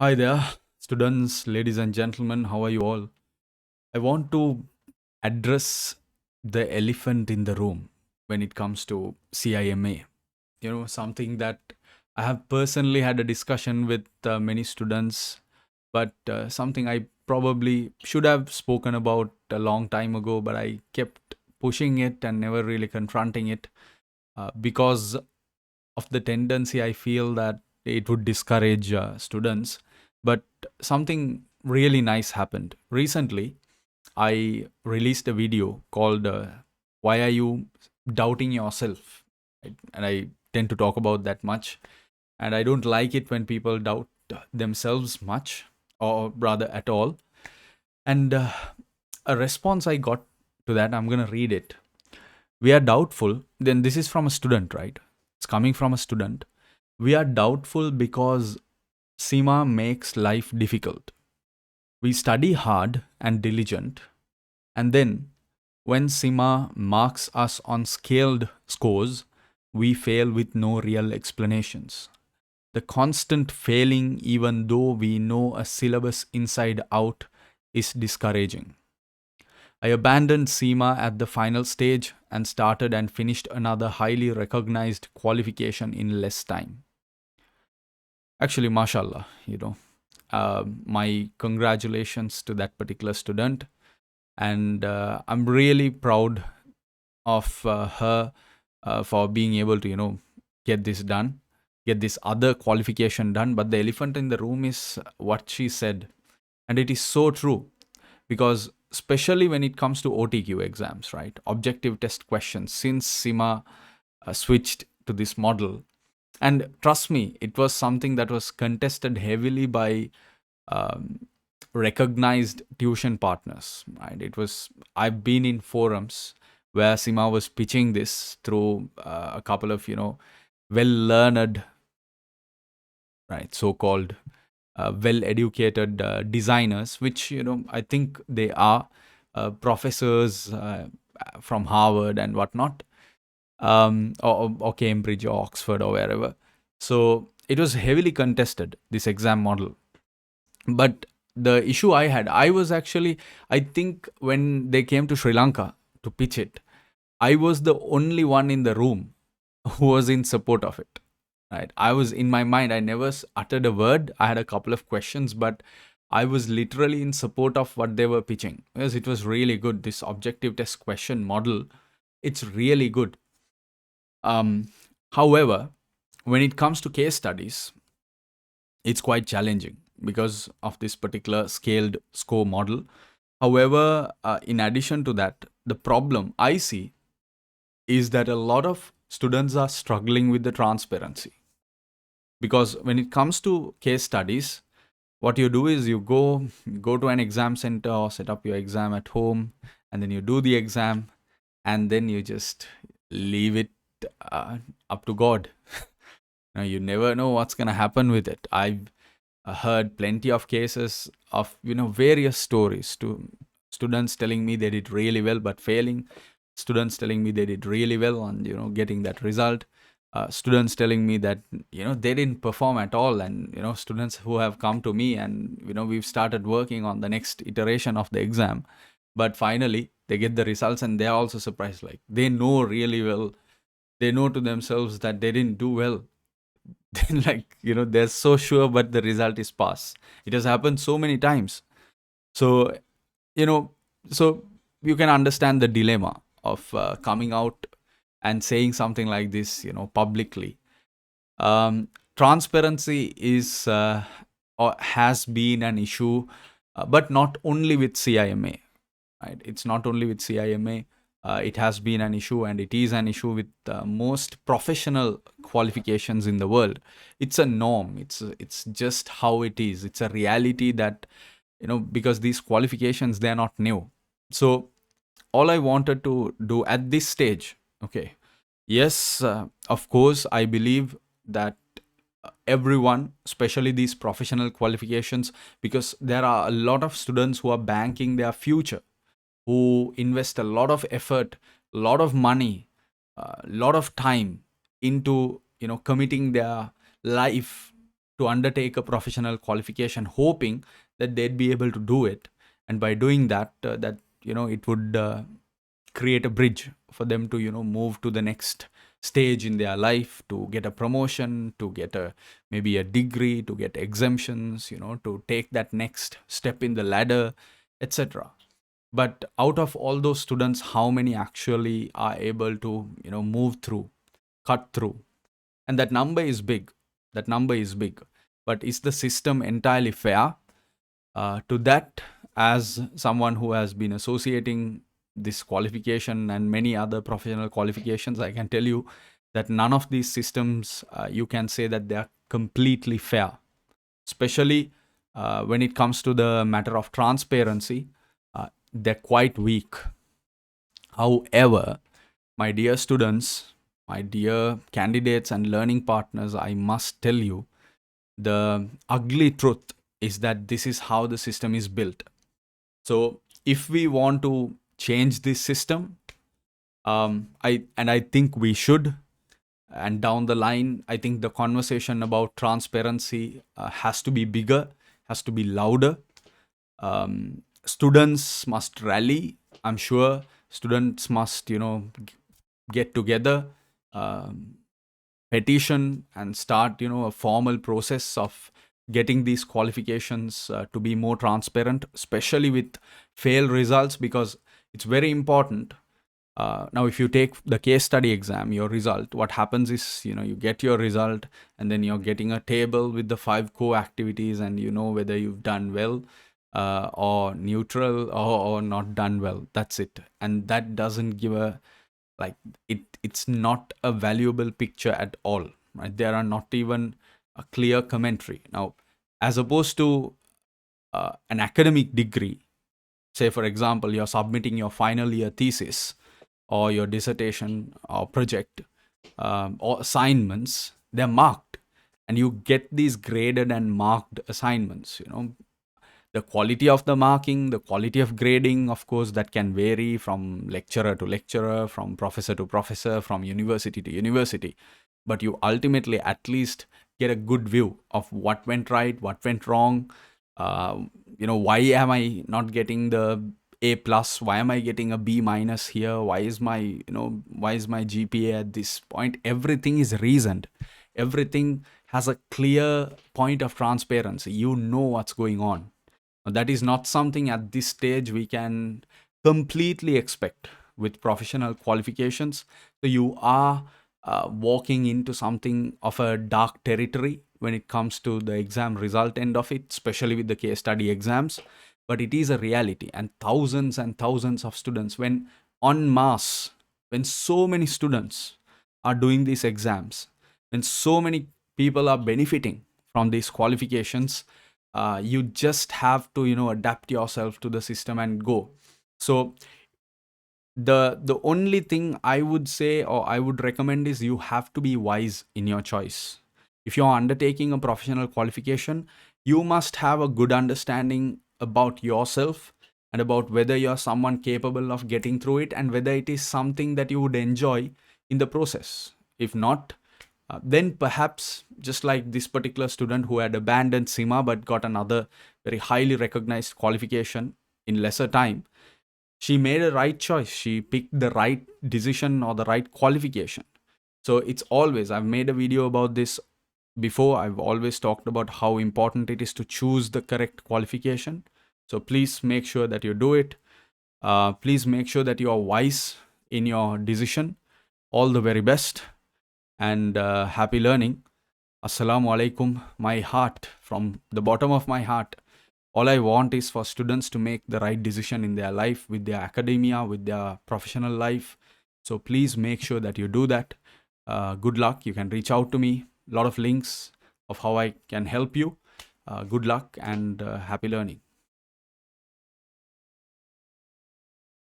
Hi there, students, ladies and gentlemen. How are you all? I want to address the elephant in the room when it comes to CIMA. Something that I have personally had a discussion with many students, but something I probably should have spoken about a long time ago, but I kept pushing it and never really confronting it because of the tendency I feel that it would discourage students. But something really nice happened. Recently, I released a video called Why Are You Doubting Yourself? Right? And I tend to talk about that much. And I don't like it when people doubt themselves much, or rather at all. And a response I got to that, I'm going to read it. We are doubtful. Then this is from a student, right? It's coming from a student. We are doubtful because CIMA makes life difficult. We study hard and diligent, and then when CIMA marks us on scaled scores, we fail with no real explanations. The constant failing, even though we know a syllabus inside out, is discouraging. I abandoned CIMA at the final stage and started and finished another highly recognized qualification in less time. Actually, mashallah, my congratulations to that particular student. And I'm really proud of her for being able to, get this done, get this other qualification done. But the elephant in the room is what she said. And it is so true because, especially when it comes to OTQ exams, right? Objective test questions, since CIMA switched to this model. And trust me, it was something that was contested heavily by um, recognized tuition partners, right? I've been in forums where CIMA was pitching this through a couple of, well learned, right, so called well educated designers, which, I think they are professors from Harvard and whatnot, or Cambridge or Oxford or wherever. So it was heavily contested, this exam model. But the issue I had, I was actually, I think when they came to Sri Lanka to pitch it, I was the only one in the room who was in support of it. Right. I was in my mind, I never uttered a word. I had a couple of questions, but I was literally in support of what they were pitching because it was really good. This objective test question model, it's really good. Um, However, when it comes to case studies, it's quite challenging because of this particular scaled score model. However, in addition to that, the problem I see is that a lot of students are struggling with the transparency because when it comes to case studies, what you do is you go to an exam center or set up your exam at home, and then you do the exam, and then you just leave it up to God. Now, you never know what's going to happen with it. I've heard plenty of cases of, various stories to students telling me they did really well but failing, students telling me they did really well on, getting that result, students telling me that, they didn't perform at all, and, students who have come to me and, we've started working on the next iteration of the exam, but finally they get the results and they're also surprised, like they know really well, they know to themselves that they didn't do well. Then, like, they're so sure, but the result is pass. It has happened so many times. So, you know so you can understand the dilemma of coming out and saying something like this, publicly. Transparency is or has been an issue, but not only with CIMA, right? It's not only with CIMA. It has been an issue, and it is an issue with most professional qualifications in the world. It's a norm. It's just how it is. It's a reality that, because these qualifications, they're not new. So all I wanted to do at this stage, okay, yes, of course, I believe that everyone, especially these professional qualifications, because there are a lot of students who are banking their future, who invest a lot of effort, a lot of money, a lot of time into, committing their life to undertake a professional qualification, hoping that they'd be able to do it. And by doing that, it would create a bridge for them to move to the next stage in their life, to get a promotion, to get maybe a degree, to get exemptions, to take that next step in the ladder, etc. But out of all those students, how many actually are able to move through, cut through? And that number is big. But is the system entirely fair? To that, as someone who has been associating this qualification and many other professional qualifications, I can tell you that none of these systems, you can say that they are completely fair. Especially when it comes to the matter of transparency, they're quite weak. However, my dear students, my dear candidates and learning partners, I must tell you, the ugly truth is that this is how the system is built. So if we want to change this system, I think we should. And down the line, I think the conversation about transparency has to be bigger, has to be louder. Students must rally. I'm sure students must, get together, petition, and start, a formal process of getting these qualifications to be more transparent, especially with failed results, because it's very important. Now, if you take the case study exam, your result, what happens is, you get your result, and then you're getting a table with the 5 core activities, and whether you've done well or neutral or not done well. That's it. And that doesn't give it's not a valuable picture at all, right? There are not even a clear commentary. Now, as opposed to an academic degree, say, for example, you're submitting your final year thesis or your dissertation or project or assignments, they're marked, and you get these graded and marked assignments. The quality of the marking, the quality of grading, of course, that can vary from lecturer to lecturer, from professor to professor, from university to university. But you ultimately at least get a good view of what went right, what went wrong. Why am I not getting the A plus? Why am I getting a B minus here? Why is my GPA at this point? Everything is reasoned. Everything has a clear point of transparency. You know what's going on. That is not something at this stage we can completely expect with professional qualifications. So you are walking into something of a dark territory when it comes to the exam result end of it, especially with the case study exams. But it is a reality, and thousands of students, when en masse, when so many students are doing these exams, when so many people are benefiting from these qualifications, you just have to adapt yourself to the system and go. So the only thing I would say, or I would recommend, is you have to be wise in your choice. If you're undertaking a professional qualification, you must have a good understanding about yourself and about whether you're someone capable of getting through it, and whether it is something that you would enjoy in the process. If not, then perhaps, just like this particular student who had abandoned CIMA but got another very highly recognized qualification in lesser time, she made a right choice. She picked the right decision or the right qualification. So it's always, I've made a video about this before. I've always talked about how important it is to choose the correct qualification. So please make sure that you do it. Please make sure that you are wise in your decision. All the very best, and happy learning. Assalamu alaikum. My heart, from the bottom of my heart, all I want is for students to make the right decision in their life, with their academia, with their professional life. So please make sure that you do that. Good luck. You can reach out to me. A lot of links of how I can help you. Good luck and happy learning.